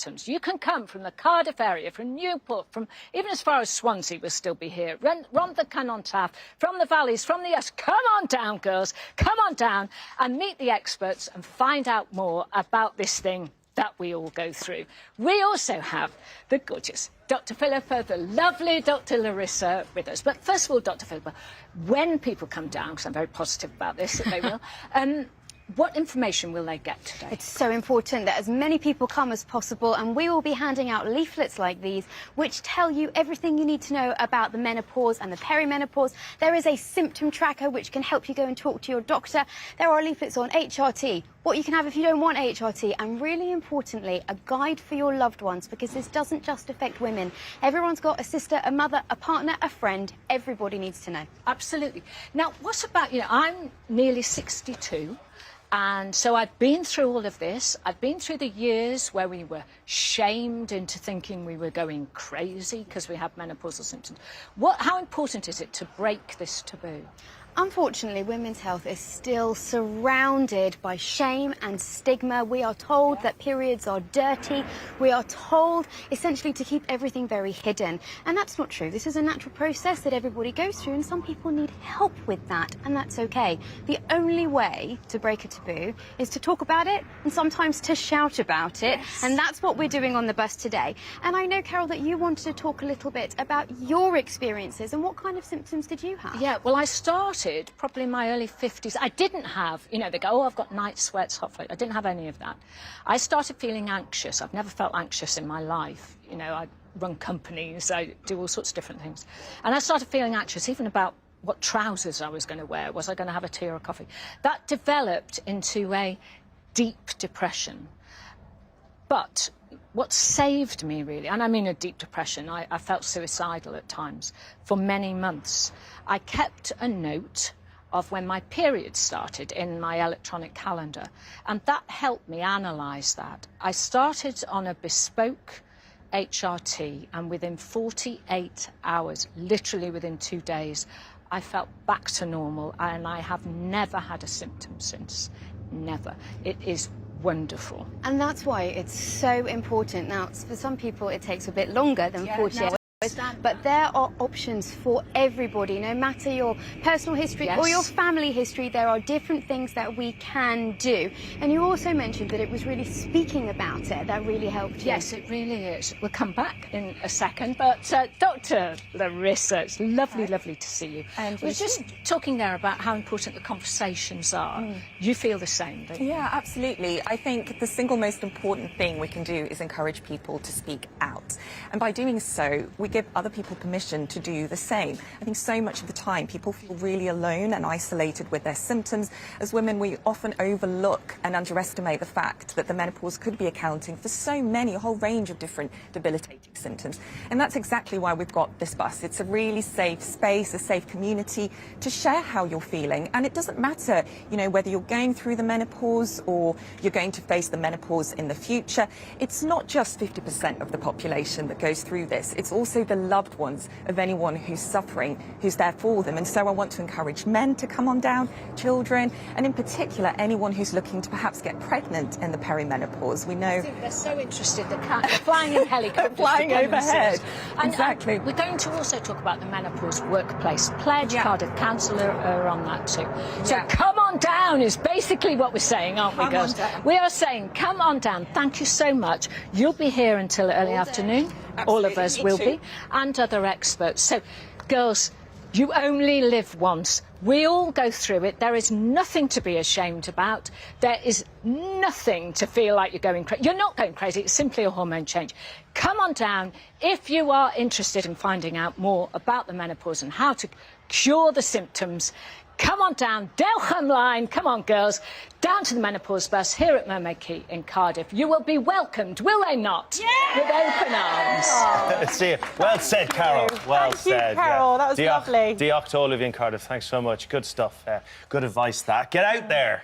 symptoms, you can come from the Cardiff area, from Newport, from even as far as Swansea will still be here, Rhondda Cynon Taf, from the valleys, from the east. Come on down, girls, come on down and meet the experts and find out more about this thing that we all go through. We also have the gorgeous Dr. Philippa, the lovely Dr. Larissa with us. But first of all, Dr. Philippa, when people come down, because I'm very positive about this, that they will, what information will they get today? It's so important that as many people come as possible, and we will be handing out leaflets like these which tell you everything you need to know about the menopause and the perimenopause. There is a symptom tracker which can help you go and talk to your doctor. There are leaflets on HRT, what you can have if you don't want HRT, and really importantly, a guide for your loved ones, because this doesn't just affect women. Everyone's got a sister, a mother, a partner, a friend. Everybody needs to know. Absolutely. Now, what about, I'm nearly 62. And so I've been through all of this. I've been through the years where we were shamed into thinking we were going crazy because we have menopausal symptoms. How important is it to break this taboo? Unfortunately, women's health is still surrounded by shame and stigma. We are told that periods are dirty. We are told, essentially, to keep everything very hidden. And that's not true. This is a natural process that everybody goes through, and some people need help with that, and that's okay. The only way to break a taboo is to talk about it and sometimes to shout about it. Yes. And that's what we're doing on the bus today. And I know, Carol, that you wanted to talk a little bit about your experiences and what kind of symptoms did you have? Yeah, well, I started probably in my early 50s. I didn't have, they go, oh, I've got night sweats, hot flushes. I didn't have any of that. I started feeling anxious. I've never felt anxious in my life. I run companies, I do all sorts of different things. And I started feeling anxious even about what trousers I was going to wear. Was I going to have a tea or a coffee? That developed into a deep depression. But what saved me, really, and I mean a deep depression, I felt suicidal at times for many months. I kept a note of when my period started in my electronic calendar, and that helped me analyse that. I started on a bespoke HRT, and within 48 hours, literally within 2 days, I felt back to normal, and I have never had a symptom since. Never. It is wonderful. And that's why it's so important. Now, for some people, it takes a bit longer than 48 hours. But there are options for everybody, no matter your personal history or your family history. There are different things that we can do. And you also mentioned that it was really speaking about it that really helped you. Yes, it really is. We'll come back in a second. But Dr. Larissa, it's lovely, lovely to see you. And we're just talking there about how important the conversations are. You feel the same, don't you? Yeah, absolutely. I think the single most important thing we can do is encourage people to speak out. And by doing so, we give other people permission to do the same. I think so much of the time people feel really alone and isolated with their symptoms. As women, we often overlook and underestimate the fact that the menopause could be accounting for so many, a whole range of different debilitating symptoms. And that's exactly why we've got this bus. It's a really safe space, a safe community to share how you're feeling. And it doesn't matter, whether you're going through the menopause or you're going to face the menopause in the future. It's not just 50% of the population that goes through this. It's also the loved ones of anyone who's suffering, who's there for them. And so I want to encourage men to come on down, children, and in particular anyone who's looking to perhaps get pregnant in the perimenopause. We know I think they're so interested, they're flying in helicopters, flying overhead. Exactly. And we're going to also talk about the menopause workplace pledge. Cardiff Council are on that too. So come on down is basically what we're saying, aren't we, girls? We are saying come on down. Thank you so much. You'll be here until early afternoon. Absolutely. All of us will be, and other experts. So, girls, you only live once. We all go through it. There is nothing to be ashamed about. There is nothing to feel like you're going crazy. You're not going crazy. It's simply a hormone change. Come on down. If you are interested in finding out more about the menopause and how to cure the symptoms, come on down, Dewch ymlaen, come on girls, down to the menopause bus here at Mermaid Quay in Cardiff. You will be welcomed, will they not? Yeah! With open arms. Oh. See you. Well said, Carol. Well said. Thank you, Carol. That was lovely. Diolch to all of you in Cardiff. Thanks so much. Good stuff. Good advice, that. Get out there.